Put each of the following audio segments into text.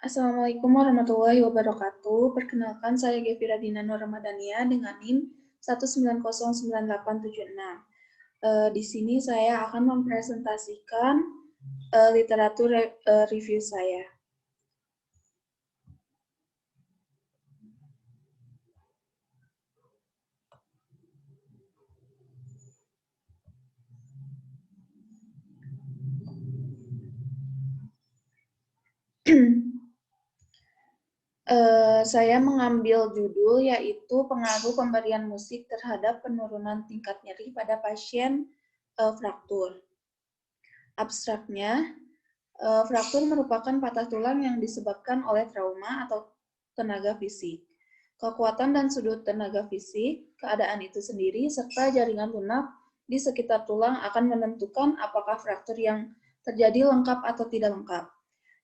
Assalamualaikum warahmatullahi wabarakatuh. Perkenalkan, saya Gevira Dina Nur Ramadhania dengan NIM 1909876. Di sini saya akan mempresentasikan literatur review saya. Saya mengambil judul yaitu pengaruh pemberian musik terhadap penurunan tingkat nyeri pada pasien fraktur. Abstraknya, fraktur merupakan patah tulang yang disebabkan oleh trauma atau tenaga fisik. Kekuatan dan sudut tenaga fisik, keadaan itu sendiri, serta jaringan lunak di sekitar tulang akan menentukan apakah fraktur yang terjadi lengkap atau tidak lengkap.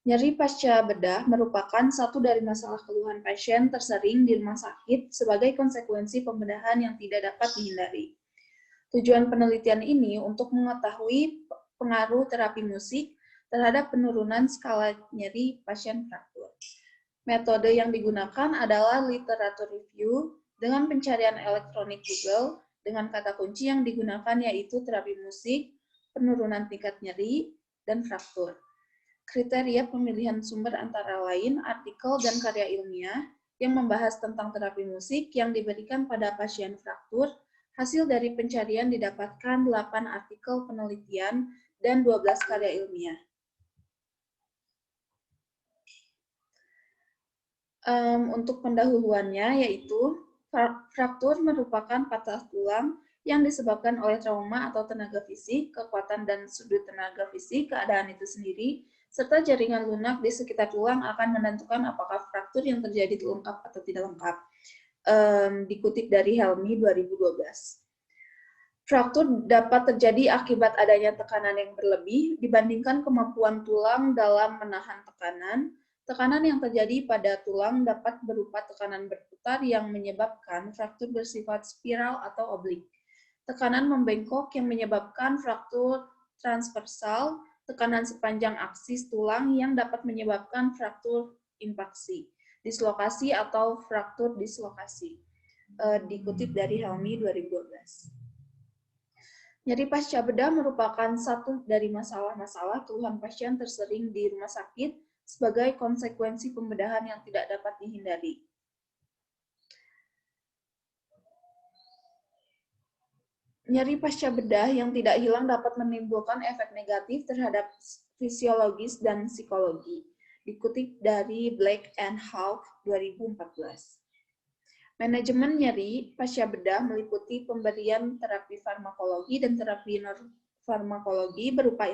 Nyeri pasca bedah merupakan satu dari masalah keluhan pasien tersering di rumah sakit sebagai konsekuensi pembedahan yang tidak dapat dihindari. Tujuan penelitian ini untuk mengetahui pengaruh terapi musik terhadap penurunan skala nyeri pasien fraktur. Metode yang digunakan adalah literatur review dengan pencarian elektronik Google dengan kata kunci yang digunakan yaitu terapi musik, penurunan tingkat nyeri, dan fraktur. Kriteria pemilihan sumber antara lain artikel dan karya ilmiah yang membahas tentang terapi musik yang diberikan pada pasien fraktur. Hasil dari pencarian didapatkan 8 artikel penelitian dan 12 karya ilmiah. Untuk pendahuluannya yaitu fraktur merupakan patah tulang yang disebabkan oleh trauma atau tenaga fisik, kekuatan dan sudut tenaga fisik, keadaan itu sendiri, serta jaringan lunak di sekitar tulang akan menentukan apakah fraktur yang terjadi itu lengkap atau tidak lengkap. Dikutip dari Helmi 2012. Fraktur dapat terjadi akibat adanya tekanan yang berlebih dibandingkan kemampuan tulang dalam menahan tekanan. Tekanan yang terjadi pada tulang dapat berupa tekanan berputar yang menyebabkan fraktur bersifat spiral atau oblik. Tekanan membengkok yang menyebabkan fraktur transversal, tekanan sepanjang aksis tulang yang dapat menyebabkan fraktur impaksi, dislokasi atau fraktur dislokasi. Dikutip dari Helmi 2012. Nyeri pasca bedah merupakan satu dari masalah-masalah keluhan pasien tersering di rumah sakit sebagai konsekuensi pembedahan yang tidak dapat dihindari. Nyeri pasca bedah yang tidak hilang dapat menimbulkan efek negatif terhadap fisiologis dan psikologi. Dikutip dari Black and Half 2014. Manajemen nyeri pasca bedah meliputi pemberian terapi farmakologi dan terapi non-farmakologi berupa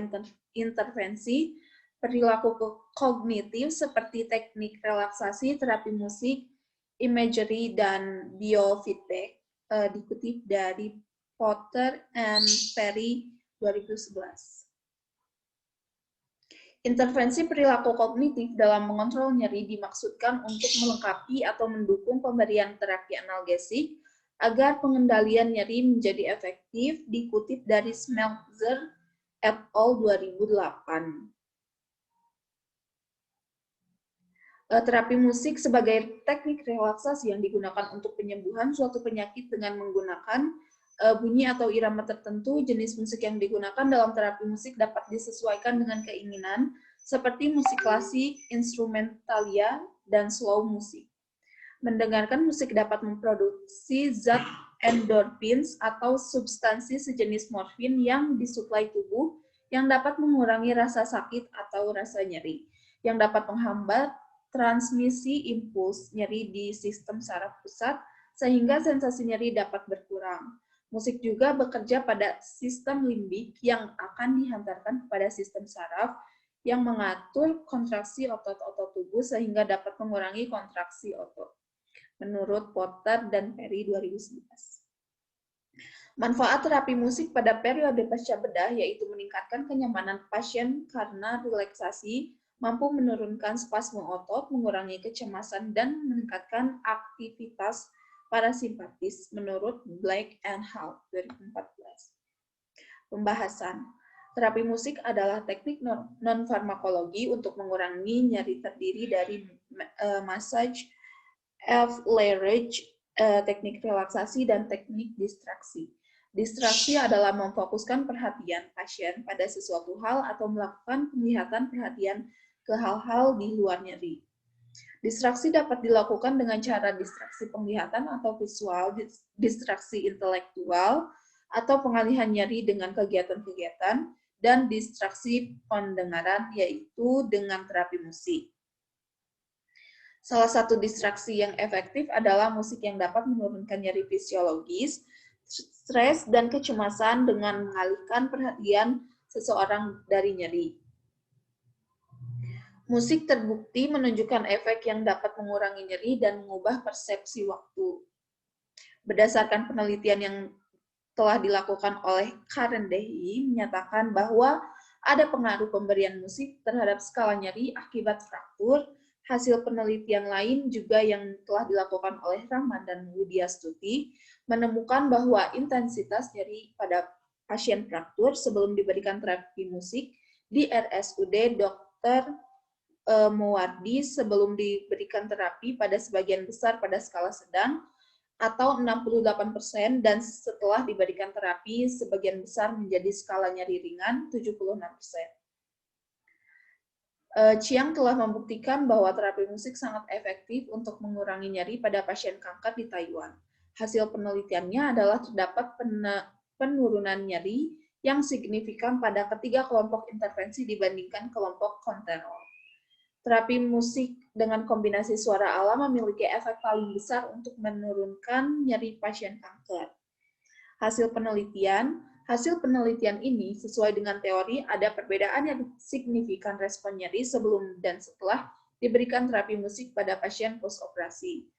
intervensi perilaku kognitif seperti teknik relaksasi, terapi musik, imagery, dan biofeedback. Dikutip dari Potter and Perry 2011. Intervensi perilaku kognitif dalam mengontrol nyeri dimaksudkan untuk melengkapi atau mendukung pemberian terapi analgesik agar pengendalian nyeri menjadi efektif, dikutip dari Smeltzer et al. 2008. Terapi musik sebagai teknik relaksasi yang digunakan untuk penyembuhan suatu penyakit dengan menggunakan bunyi atau irama tertentu. Jenis musik yang digunakan dalam terapi musik dapat disesuaikan dengan keinginan, seperti musik klasik, instrumentalia, dan slow musik. Mendengarkan musik dapat memproduksi zat endorphins atau substansi sejenis morfin yang disuplai tubuh yang dapat mengurangi rasa sakit atau rasa nyeri, yang dapat menghambat transmisi impuls nyeri di sistem saraf pusat sehingga sensasi nyeri dapat berkurang. Musik juga bekerja pada sistem limbik yang akan dihantarkan kepada sistem saraf yang mengatur kontraksi otot-otot tubuh sehingga dapat mengurangi kontraksi otot. Menurut Potter dan Perry 2011. Manfaat terapi musik pada periode pasca bedah yaitu meningkatkan kenyamanan pasien karena relaksasi, mampu menurunkan spasme otot, mengurangi kecemasan, dan meningkatkan aktivitas parasimpatis menurut Black and Half 2014. Pembahasan. Terapi musik adalah teknik non-farmakologi untuk mengurangi nyeri terdiri dari massage, leverage, teknik relaksasi, dan teknik distraksi. Distraksi adalah memfokuskan perhatian pasien pada sesuatu hal atau melakukan penglihatan perhatian ke hal-hal di luar nyeri. Distraksi dapat dilakukan dengan cara distraksi penglihatan atau visual, distraksi intelektual, atau pengalihan nyeri dengan kegiatan-kegiatan, dan distraksi pendengaran, yaitu dengan terapi musik. Salah satu distraksi yang efektif adalah musik yang dapat menurunkan nyeri fisiologis, stres, dan kecemasan dengan mengalihkan perhatian seseorang dari nyeri. Musik terbukti menunjukkan efek yang dapat mengurangi nyeri dan mengubah persepsi waktu. Berdasarkan penelitian yang telah dilakukan oleh Karen Dehi menyatakan bahwa ada pengaruh pemberian musik terhadap skala nyeri akibat fraktur. Hasil penelitian lain juga yang telah dilakukan oleh Rahman dan Widya Stuti menemukan bahwa intensitas nyeri pada pasien fraktur sebelum diberikan terapi musik di RSUD Dr. Muwardi sebelum diberikan terapi pada sebagian besar pada skala sedang atau 68%, dan setelah diberikan terapi sebagian besar menjadi skala nyeri ringan 76%. Chiang telah membuktikan bahwa terapi musik sangat efektif untuk mengurangi nyeri pada pasien kanker di Taiwan. Hasil penelitiannya adalah terdapat penurunan nyeri yang signifikan pada ketiga kelompok intervensi dibandingkan kelompok kontrol. Terapi musik dengan kombinasi suara alam memiliki efek paling besar untuk menurunkan nyeri pasien kanker. Hasil penelitian ini sesuai dengan teori ada perbedaan yang signifikan respon nyeri sebelum dan setelah diberikan terapi musik pada pasien postoperasi.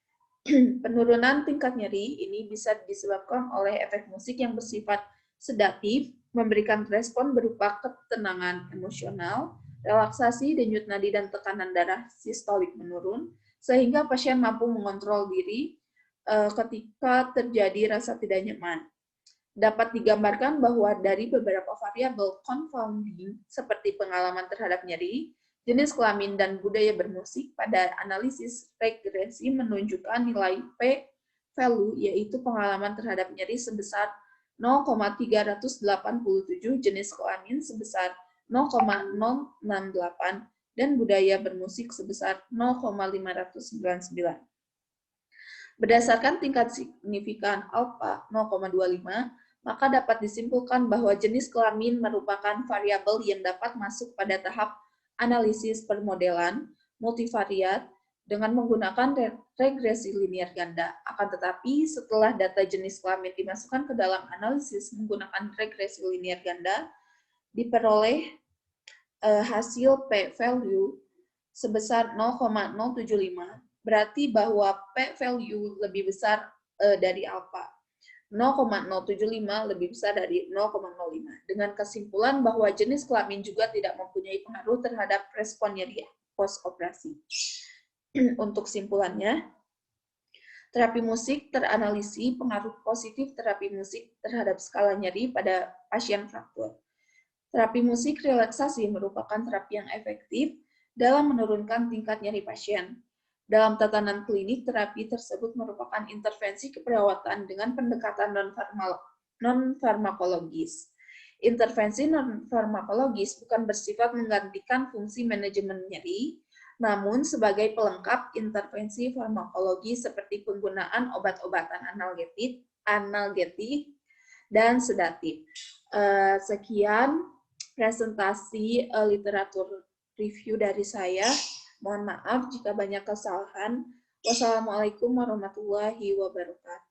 Penurunan tingkat nyeri ini bisa disebabkan oleh efek musik yang bersifat sedatif, memberikan respon berupa ketenangan emosional, relaksasi, denyut nadi, dan tekanan darah sistolik menurun, sehingga pasien mampu mengontrol diri ketika terjadi rasa tidak nyaman. Dapat digambarkan bahwa dari beberapa variabel confounding seperti pengalaman terhadap nyeri, jenis kelamin, dan budaya bermusik pada analisis regresi menunjukkan nilai p-value, yaitu pengalaman terhadap nyeri sebesar 0,387, jenis kelamin sebesar 0,068, dan budaya bermusik sebesar 0,599. Berdasarkan tingkat signifikan alfa 0,25, maka dapat disimpulkan bahwa jenis kelamin merupakan variabel yang dapat masuk pada tahap analisis permodelan multivariat dengan menggunakan regresi linear ganda. Akan tetapi, setelah data jenis kelamin dimasukkan ke dalam analisis menggunakan regresi linear ganda, diperoleh hasil p-value sebesar 0,075, berarti bahwa p-value lebih besar dari alfa. 0,075 lebih besar dari 0,05, dengan kesimpulan bahwa jenis kelamin juga tidak mempunyai pengaruh terhadap respon nyeri post-operasi. Untuk simpulannya, terapi musik teranalisi pengaruh positif terapi musik terhadap skala nyeri pada pasien fraktur. Terapi musik relaksasi merupakan terapi yang efektif dalam menurunkan tingkat nyeri pasien. Dalam tatanan klinik, terapi tersebut merupakan intervensi keperawatan dengan pendekatan non-farmakologis. Intervensi non-farmakologis bukan bersifat menggantikan fungsi manajemen nyeri, namun sebagai pelengkap intervensi farmakologi seperti penggunaan obat-obatan analgetik, dan sedatif. Sekian presentasi literatur review dari saya. Mohon maaf jika banyak kesalahan. Wassalamualaikum warahmatullahi wabarakatuh.